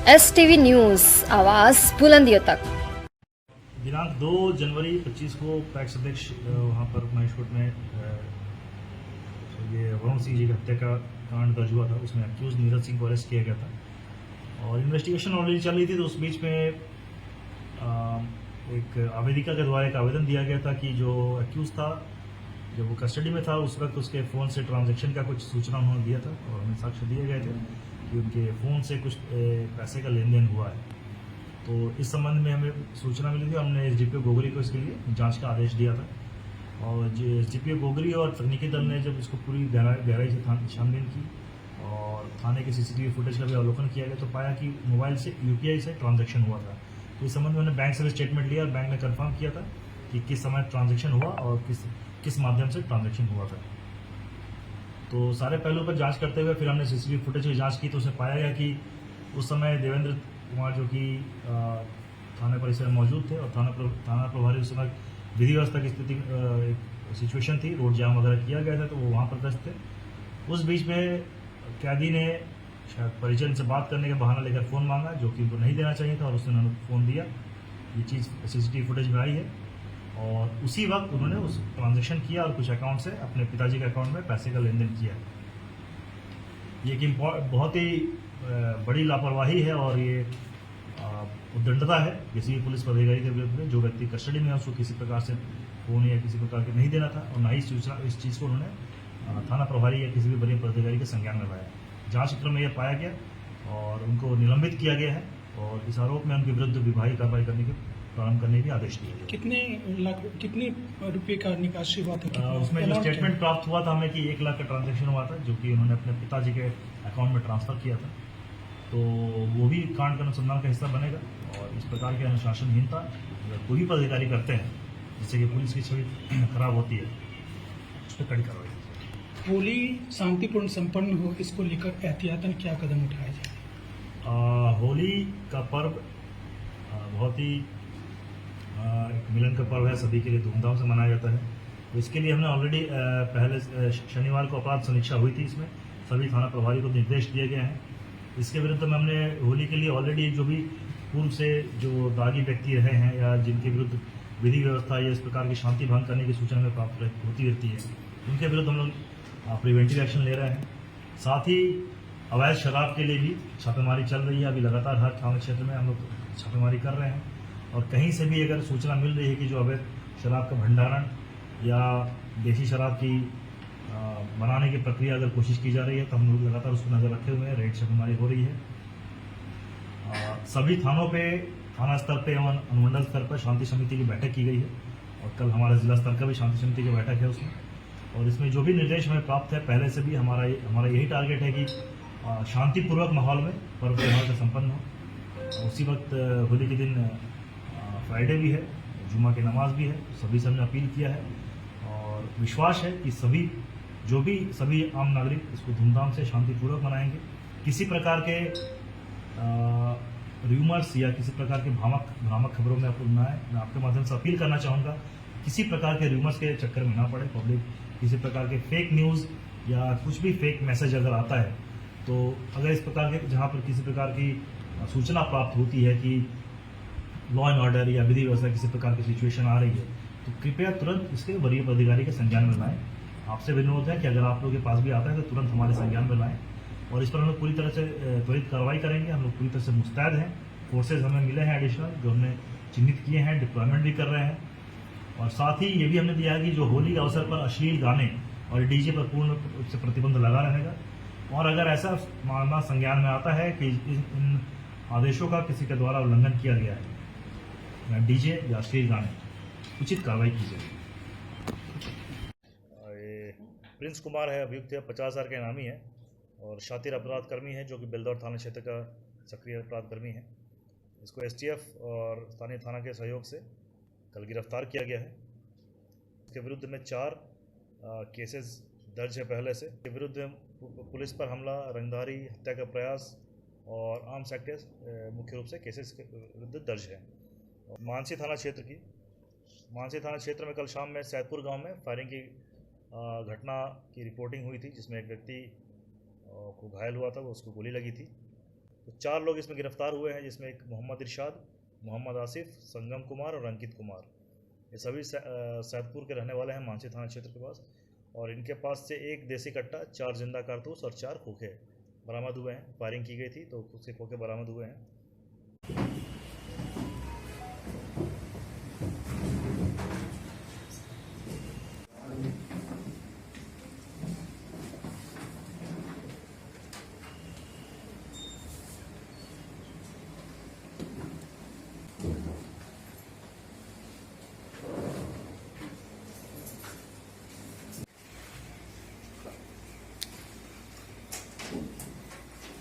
STV news, आवाज़ बुलंदियों तक। दिनांक 2 जनवरी 25 को पैक्स अध्यक्ष वहाँ पर महेशकोट में ये वरुण सिंह जी की हत्या का कांड दर्ज हुआ था। उसमें एक्यूज नीरज सिंह को अरेस्ट किया गया था और इन्वेस्टिगेशन ऑलरेडी चल रही थी। तो उस बीच में एक आवेदिका के द्वारा एक आवेदन दिया गया था कि जो एक्यूज था, जब वो कस्टडी में था, उस वक्त उसके फ़ोन से ट्रांजैक्शन का कुछ सूचना उन्होंने दिया था और हमें साक्ष्य दिए गए थे कि उनके फ़ोन से कुछ पैसे का लेन देन हुआ है। तो इस संबंध में हमें सूचना मिली थी। हमने एसडीपीओ गोगरी को इसके लिए जांच का आदेश दिया था और एसडीपीओ गोगरी और तकनीकी दल ने जब इसको पूरी गहराई से छानबीन की और थाने के सीसीटीवी फुटेज का भी अवलोकन किया गया तो पाया कि मोबाइल से यूपीआई से ट्रांजैक्शन हुआ था। तो इस संबंध में उन्होंने बैंक से भी स्टेटमेंट लिया और बैंक ने कंफर्म किया था कि किस समय ट्रांजैक्शन हुआ और किस माध्यम से ट्रांजैक्शन हुआ था। तो सारे पहलुओं पर जांच करते हुए फिर हमने सीसीटीवी फुटेज की जांच की तो उसमें पाया गया कि उस समय देवेंद्र कुमार जो कि थाना परिसर में मौजूद थे और थाना प्रभारी उस समय विधि व्यवस्था की स्थिति एक सिचुएशन थी, रोड जाम वगैरह किया गया था तो वो वहाँ पर दस्त थे। उस बीच में कैदी ने शायद परिजन से बात करने का बहाना लेकर फ़ोन मांगा जो कि उनको नहीं देना चाहिए था और उसने उन्होंने फ़ोन दिया। ये चीज़ सीसीटीवी फुटेज में आई है और उसी वक्त उन्होंने उस ट्रांजैक्शन किया और कुछ अकाउंट से अपने पिताजी के अकाउंट में पैसे का लेन देन किया। ये कि बहुत ही बड़ी लापरवाही है और ये उद्दंडता है किसी भी पुलिस पदाधिकारी के विरुद्ध में। जो व्यक्ति कस्टडी में है उसको किसी प्रकार से फ़ोन या किसी प्रकार के नहीं देना था और ना ही सूचना इस चीज़ को उन्होंने थाना प्रभारी या किसी भी बड़े पदाधिकारी के संज्ञान में लाया। जांच क्रम में यह पाया गया और उनको निलंबित किया गया है और इस आरोप में उनके विरुद्ध विभागीय कार्रवाई करने के प्रारंभ करने के आदेश दिए गए। कितने रुपए का निकासी हुआ था? उसमें जो स्टेटमेंट प्राप्त हुआ था हमें कि 1 लाख का ट्रांजैक्शन हुआ था जो कि उन्होंने अपने पिताजी के अकाउंट में ट्रांसफ़र किया था। तो वो भी कांड का अनुसंधान का हिस्सा बनेगा और इस प्रकार की अनुशासनहीनता अगर कोई भी पदाधिकारी करते हैं जिससे कि पुलिस की छवि खराब होती है उस पर कड़ी कार्रवाई। होली शांतिपूर्ण संपन्न हो, इसको लेकर एहतियातन क्या कदम उठाए जाए? होली का पर्व बहुत ही एक मिलन का पर्व है, सभी के लिए धूमधाम से मनाया जाता है। तो इसके लिए हमने ऑलरेडी पहले शनिवार को अपराध समीक्षा हुई थी। इसमें सभी थाना प्रभारी को निर्देश दिए गए हैं। इसके विरुद्ध में हमने होली के लिए ऑलरेडी जो भी पूर्व से जो दागी व्यक्ति रहे हैं या जिनके विरुद्ध विधि व्यवस्था या इस प्रकार की शांति भंग करने की सूचना में प्राप्त होती रहती है उनके विरुद्ध हम लोग प्रिवेंटिव एक्शन ले रहे हैं। साथ ही अवैध शराब के लिए भी छापेमारी चल रही है। अभी लगातार हर थाना क्षेत्र में हम लोग छापेमारी कर रहे हैं और कहीं से भी अगर सूचना मिल रही है कि जो अवैध शराब का भंडारण या देसी शराब की बनाने की प्रक्रिया अगर कोशिश की जा रही है तो हम लोग लगातार उस पर नज़र रखे हुए हैं। रेड छापेमारी हो रही है। सभी थानों पे थाना स्तर पे एवं अनुमंडल स्तर पर शांति समिति की बैठक की गई है और कल हमारा जिला स्तर का भी शांति समिति की बैठक है उसमें। और इसमें जो भी निर्देश हमें प्राप्त है पहले से भी हमारा यही टारगेट है कि शांतिपूर्वक माहौल में पर्व त्यौहार का संपन्न हो। उसी वक्त होली के दिन फ्राइडे भी है, जुम्मा की नमाज भी है। सभी से हमने अपील किया है और विश्वास है कि सभी आम नागरिक इसको धूमधाम से शांतिपूर्वक मनाएंगे। किसी प्रकार के र्यूमर्स या किसी प्रकार के भ्रामक खबरों में आपको ना आए। मैं आपके माध्यम से अपील करना चाहूँगा किसी प्रकार के र्यूमर्स के चक्कर में ना पड़े। पब्लिक किसी प्रकार के फेक न्यूज़ या कुछ भी फेक मैसेज अगर आता है तो अगर इस प्रकार के जहाँ पर किसी प्रकार की सूचना प्राप्त होती है कि लॉ एंड ऑर्डर या विधि व्यवस्था किसी प्रकार की सिचुएशन आ रही है तो कृपया तुरंत इसके वरीय पदाधिकारी के संज्ञान में लाएं। आपसे विनोद है कि अगर आप लोगों के पास भी आता है तो तुरंत हमारे संज्ञान में लाएं और इस पर हम लोग पूरी तरह से त्वरित कार्रवाई करेंगे। हम लोग पूरी तरह से मुस्तैद हैं। फोर्सेज हमें मिले हैं एडिशनल जो हमने चिन्हित किए हैं, डिप्लॉयमेंट भी कर रहे हैं। और साथ ही ये भी हमने दिया है कि जो होली के अवसर पर अश्लील गाने और डीजे पर पूर्ण रूप से प्रतिबंध लगा रहेगा और अगर ऐसा मामला संज्ञान में आता है कि इन आदेशों का किसी के द्वारा उल्लंघन किया गया है या डीजे या अश्लील गाने, उचित कार्रवाई की जाए। प्रिंस कुमार है, अभियुक्त है, 50,000 का इनामी है और शातिर अपराध कर्मी है जो कि बेलदौर थाना क्षेत्र का सक्रिय अपराध कर्मी है। इसको एसटीएफ और स्थानीय थाना के सहयोग से कल गिरफ्तार किया गया है। इसके विरुद्ध में 4 केसेस दर्ज है पहले से। इसके विरुद्ध पुलिस पर हमला, रंगदारी, हत्या का प्रयास और आर्म्स एक्ट मुख्य रूप से केसेस के विरुद्ध दर्ज है। मानसी थाना क्षेत्र में कल शाम में सैदपुर गांव में फायरिंग की घटना की रिपोर्टिंग हुई थी जिसमें एक व्यक्ति को घायल हुआ था, वो उसको गोली लगी थी। तो 4 लोग इसमें गिरफ्तार हुए हैं, जिसमें एक मोहम्मद इरशाद, मोहम्मद आसिफ, संगम कुमार और अंकित कुमार। ये सभी सैदपुर के रहने वाले हैं, मानसी थाना क्षेत्र के पास। और इनके पास से 1 देसी कट्टा, 4 जिंदा कारतूस और 4 खोखे बरामद हुए हैं। फायरिंग की गई थी तो उसके खोखे बरामद हुए हैं।